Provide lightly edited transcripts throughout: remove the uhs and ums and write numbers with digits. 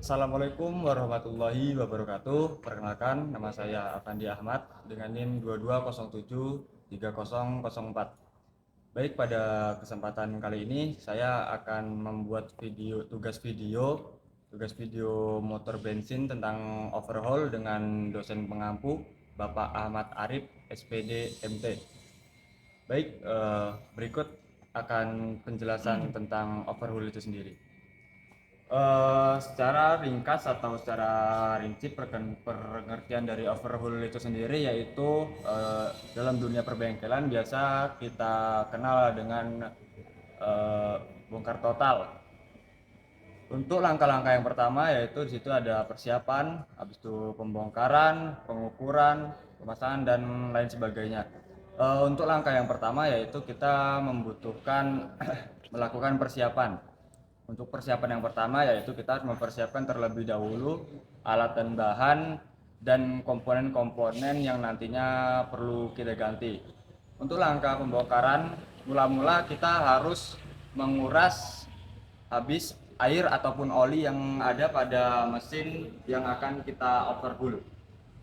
Assalamualaikum warahmatullahi wabarakatuh. Perkenalkan, nama saya Afandi Ahmad dengan NIM 22073004. Baik, pada kesempatan kali ini saya akan membuat tugas video motor bensin tentang overhaul dengan dosen pengampu Bapak Ahmad Arif SPD MT. Baik, berikut akan penjelasan tentang overhaul itu sendiri. Secara ringkas atau secara rinci pengertian dari overhaul itu sendiri yaitu dalam dunia perbengkelan biasa kita kenal dengan bongkar total. Untuk langkah-langkah yang pertama yaitu di situ ada persiapan, habis itu pembongkaran, pengukuran, pemasangan dan lain sebagainya. Untuk langkah yang pertama yaitu kita membutuhkan melakukan persiapan. Untuk persiapan yang pertama yaitu kita harus mempersiapkan terlebih dahulu alat dan bahan dan komponen-komponen yang nantinya perlu kita ganti. Untuk langkah pembongkaran, mula-mula kita harus menguras habis air ataupun oli yang ada pada mesin yang akan kita overhaul.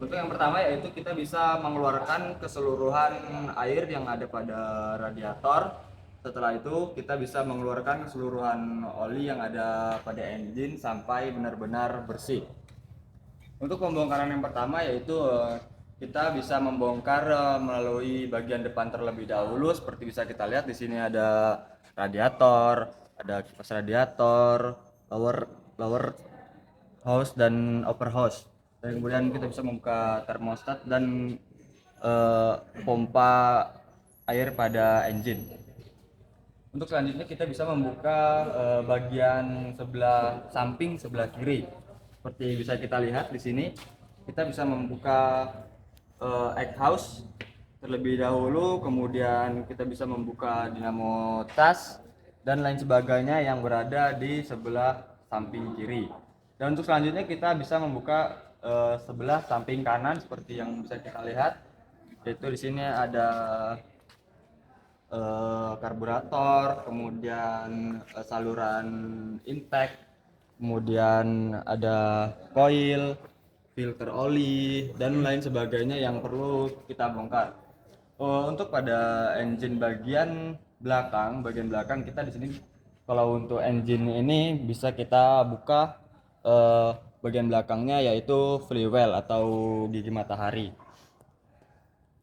Untuk yang pertama yaitu kita bisa mengeluarkan keseluruhan air yang ada pada radiator. Setelah itu kita bisa mengeluarkan keseluruhan oli yang ada pada engine sampai benar-benar bersih. Untuk pembongkaran yang pertama yaitu kita bisa membongkar melalui bagian depan terlebih dahulu. Seperti bisa kita lihat di sini ada radiator, ada kipas radiator, lower lower hose dan upper hose. Dan kemudian kita bisa membuka termostat dan pompa air pada engine. Untuk selanjutnya kita bisa membuka bagian sebelah samping sebelah kiri. Seperti bisa kita lihat di sini, kita bisa membuka egg house terlebih dahulu, kemudian kita bisa membuka dinamo tas dan lain sebagainya yang berada di sebelah samping kiri. Dan untuk selanjutnya kita bisa membuka sebelah samping kanan seperti yang bisa kita lihat, yaitu di sini ada karburator, kemudian saluran intake, kemudian ada coil, filter oli dan lain sebagainya yang perlu kita bongkar. Untuk pada engine bagian belakang kita di sini, kalau untuk engine ini bisa kita buka bagian belakangnya yaitu flywheel well atau gigi matahari.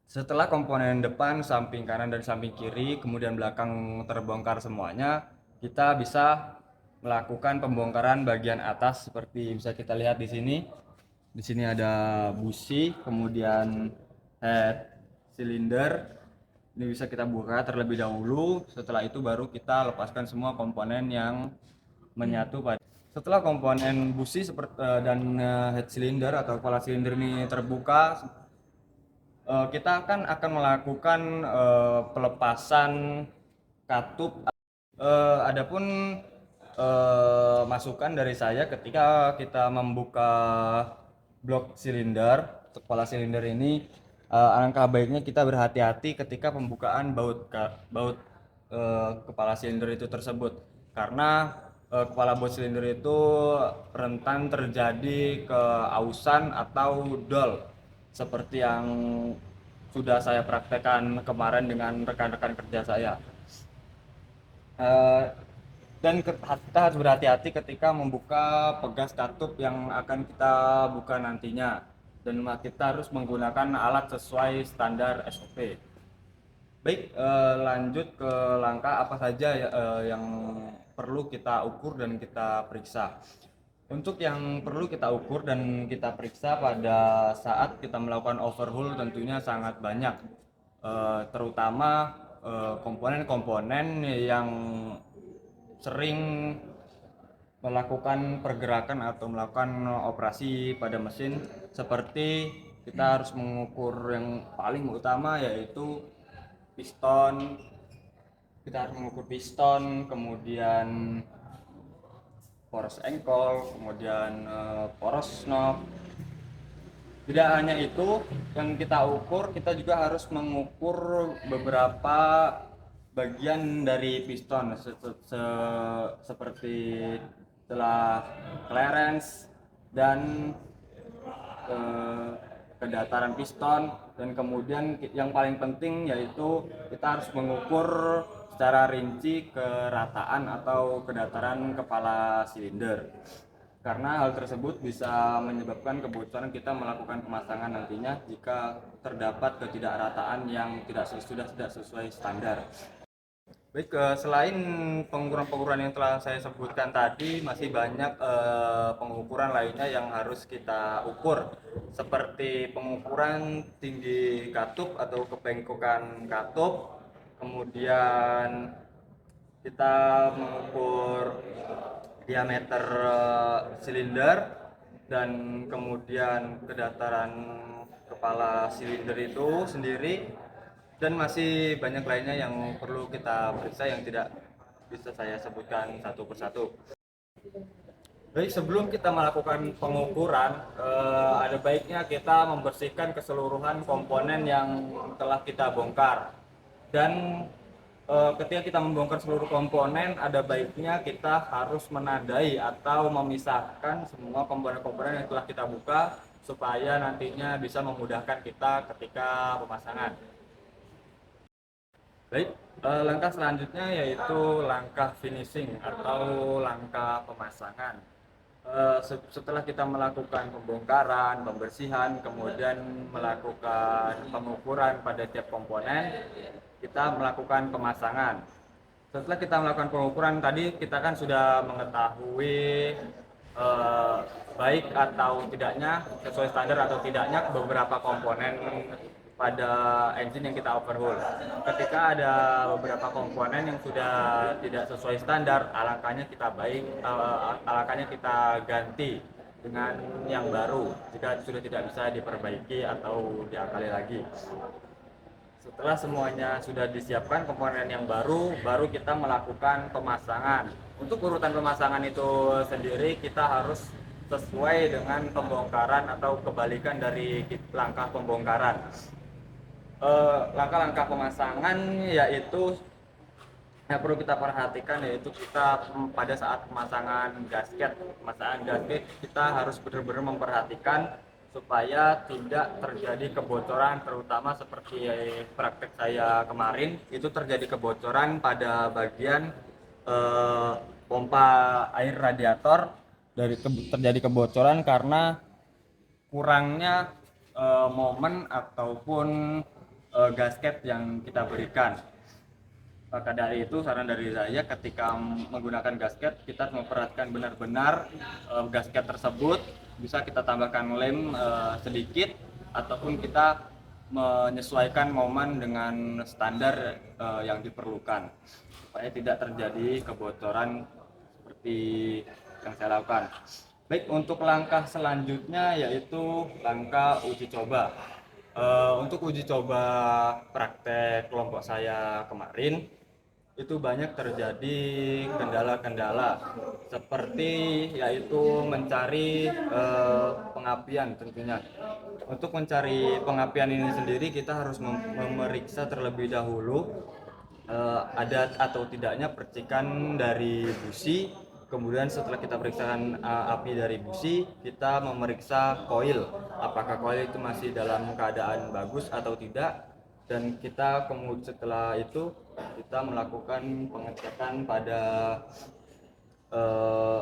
Setelah komponen depan, samping kanan dan samping kiri, kemudian belakang terbongkar semuanya, kita bisa melakukan pembongkaran bagian atas seperti bisa kita lihat di sini. Di sini ada busi, kemudian head cylinder. Ini bisa kita buka terlebih dahulu. Setelah itu baru kita lepaskan semua komponen yang menyatu pada. Setelah komponen busi dan head cylinder atau kepala silinder ini terbuka, kita akan melakukan pelepasan katup. Adapun masukan dari saya ketika kita membuka blok silinder atau kepala silinder ini, alangkah baiknya kita berhati-hati ketika pembukaan baut kepala silinder itu tersebut, karena kepala baut silinder itu rentan terjadi keausan atau dol seperti yang sudah saya praktekkan kemarin dengan rekan-rekan kerja saya. Eh, dan kita harus berhati-hati ketika membuka pegas katup yang akan kita buka nantinya, dan kita harus menggunakan alat sesuai standar SOP. Baik, lanjut ke langkah apa saja yang perlu kita ukur dan kita periksa. Untuk yang perlu kita ukur dan kita periksa pada saat kita melakukan overhaul tentunya sangat banyak, terutama komponen-komponen yang sering melakukan pergerakan atau melakukan operasi pada mesin. Seperti kita harus mengukur yang paling utama yaitu piston. Kita harus mengukur piston, kemudian poros engkol, kemudian poros knob. Tidak hanya itu yang kita ukur, kita juga harus mengukur beberapa bagian dari piston seperti setelah clearance, dan eh, kedataran piston, dan kemudian yang paling penting yaitu kita harus mengukur secara rinci kerataan atau kedataran kepala silinder, karena hal tersebut bisa menyebabkan kebocoran kita melakukan pemasangan nantinya jika terdapat ketidakrataan yang sudah tidak sesuai standar. Baik, selain pengukuran-pengukuran yang telah saya sebutkan tadi, masih banyak pengukuran lainnya yang harus kita ukur, seperti pengukuran tinggi katup atau kebengkokan katup, kemudian kita mengukur diameter silinder, dan kemudian kedataran kepala silinder itu sendiri, dan masih banyak lainnya yang perlu kita periksa yang tidak bisa saya sebutkan satu persatu. Jadi sebelum kita melakukan pengukuran, ada baiknya kita membersihkan keseluruhan komponen yang telah kita bongkar. Dan ketika kita membongkar seluruh komponen, ada baiknya kita harus menandai atau memisahkan semua komponen-komponen yang telah kita buka, supaya nantinya bisa memudahkan kita ketika pemasangan. Baik, langkah selanjutnya yaitu langkah finishing atau langkah pemasangan. Setelah kita melakukan pembongkaran, pembersihan, kemudian melakukan pengukuran pada tiap komponen, kita melakukan pemasangan. Setelah kita melakukan pengukuran tadi, kita kan sudah mengetahui eh, baik atau tidaknya, sesuai standar atau tidaknya beberapa komponen pada engine yang kita overhaul. Ketika ada beberapa komponen yang sudah tidak sesuai standar, alangkahnya kita ganti dengan yang baru jika sudah tidak bisa diperbaiki atau diakali lagi. Setelah semuanya sudah disiapkan komponen yang baru, baru kita melakukan pemasangan. Untuk urutan pemasangan itu sendiri kita harus sesuai dengan pembongkaran atau kebalikan dari langkah pembongkaran. Langkah-langkah pemasangan yaitu yang perlu kita perhatikan, yaitu kita pada saat pemasangan gasket kita harus benar-benar memperhatikan supaya tidak terjadi kebocoran, terutama seperti praktek saya kemarin itu terjadi kebocoran pada bagian eh, pompa air radiator. Terjadi kebocoran karena kurangnya momen ataupun gasket yang kita berikan. Maka dari itu saran dari saya, ketika menggunakan gasket kita memperhatikan benar-benar gasket tersebut bisa kita tambahkan lem sedikit, ataupun kita menyesuaikan momen dengan standar yang diperlukan supaya tidak terjadi kebocoran seperti yang saya lakukan. Baik, untuk langkah selanjutnya yaitu langkah uji coba. Untuk uji coba praktek kelompok saya kemarin, itu banyak terjadi kendala-kendala, seperti yaitu mencari pengapian tentunya. Untuk mencari pengapian ini sendiri kita harus memeriksa terlebih dahulu ada atau tidaknya percikan dari busi. Kemudian setelah kita periksakan api dari busi, kita memeriksa koil, apakah koil itu masih dalam keadaan bagus atau tidak. Dan kita kemudian setelah itu kita melakukan pengecekan pada eh,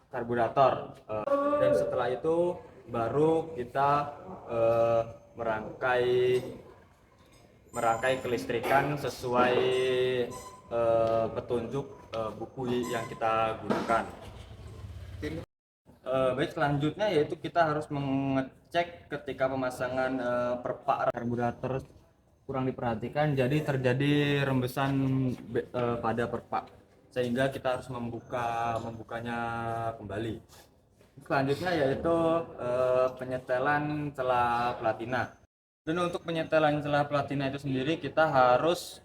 karburator. Dan setelah itu baru kita eh, merangkai merangkai kelistrikan sesuai petunjuk buku yang kita gunakan. Baik, selanjutnya yaitu kita harus mengecek ketika pemasangan perpak karburator kurang diperhatikan, jadi terjadi rembesan pada perpak, sehingga kita harus membukanya kembali. Selanjutnya yaitu penyetelan celah platina. Dan untuk penyetelan celah platina itu sendiri kita harus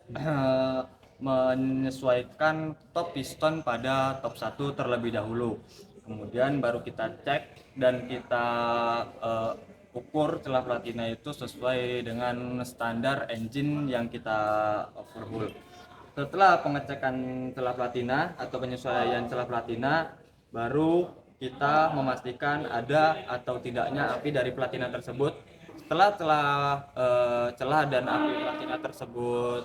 menyesuaikan top piston pada top 1 terlebih dahulu. Kemudian baru kita cek dan kita ukur celah platina itu sesuai dengan standar engine yang kita overhaul. Setelah pengecekan celah platina atau penyesuaian celah platina, baru kita memastikan ada atau tidaknya api dari platina tersebut. Setelah celah dan api platina tersebut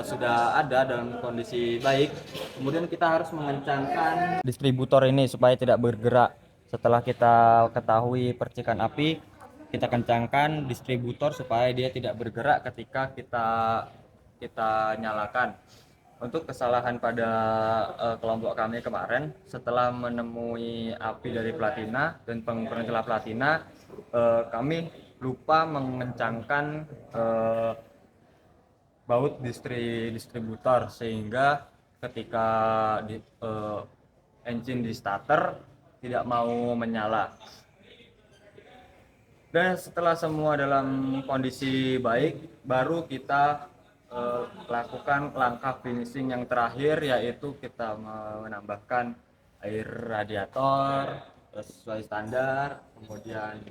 sudah ada dalam kondisi baik, kemudian kita harus mengencangkan distributor ini supaya tidak bergerak. Setelah kita ketahui percikan api, kita kencangkan distributor supaya dia tidak bergerak ketika kita nyalakan. Untuk kesalahan pada kelompok kami kemarin, setelah menemui api dari platina dan pengukuran celah platina, kami lupa mengencangkan baut distributor, sehingga ketika engine di starter tidak mau menyala. Dan setelah semua dalam kondisi baik, baru kita lakukan langkah finishing yang terakhir, yaitu kita menambahkan air radiator sesuai standar, kemudian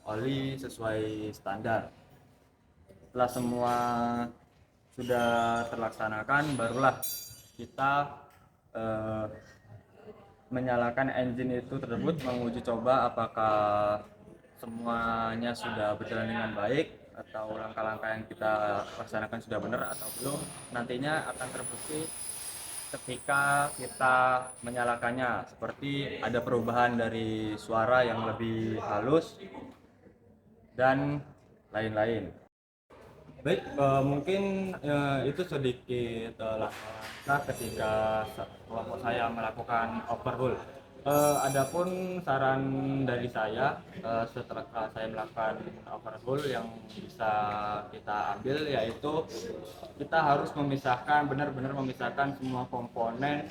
oli sesuai standar. Setelah semua sudah terlaksanakan, barulah kita menyalakan engine itu tersebut, menguji coba apakah semuanya sudah berjalan dengan baik atau langkah-langkah yang kita laksanakan sudah benar atau belum. Nantinya akan terbukti ketika kita menyalakannya, seperti ada perubahan dari suara yang lebih halus dan lain-lain. Baik, mungkin itu sedikit langkah ketika kelompok saya melakukan overhaul. Adapun saran dari saya, setelah saya melakukan overhaul, yang bisa kita ambil yaitu kita harus benar-benar memisahkan semua komponen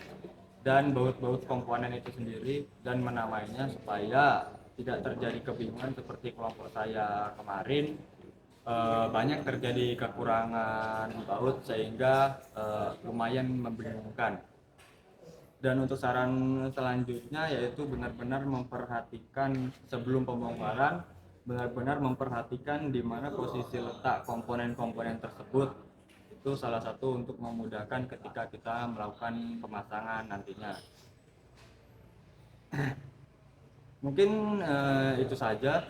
dan baut-baut komponen itu sendiri dan menamainya supaya tidak terjadi kebingungan seperti kelompok saya kemarin. Banyak terjadi kekurangan baut sehingga lumayan membingungkan. Dan untuk saran selanjutnya yaitu benar-benar memperhatikan sebelum pembongkaran, benar-benar memperhatikan di mana posisi letak komponen-komponen tersebut. Itu salah satu untuk memudahkan ketika kita melakukan pemasangan nantinya. Mungkin itu saja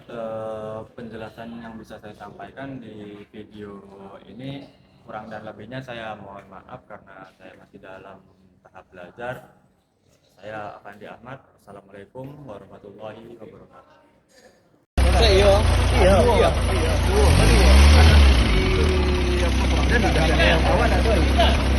penjelasan yang bisa saya sampaikan di video ini. Kurang dan lebihnya saya mohon maaf karena saya masih dalam tahap belajar. Saya Afandi Ahmad. Assalamualaikum warahmatullahi wabarakatuh. Iya. Iya. Iya. Iya.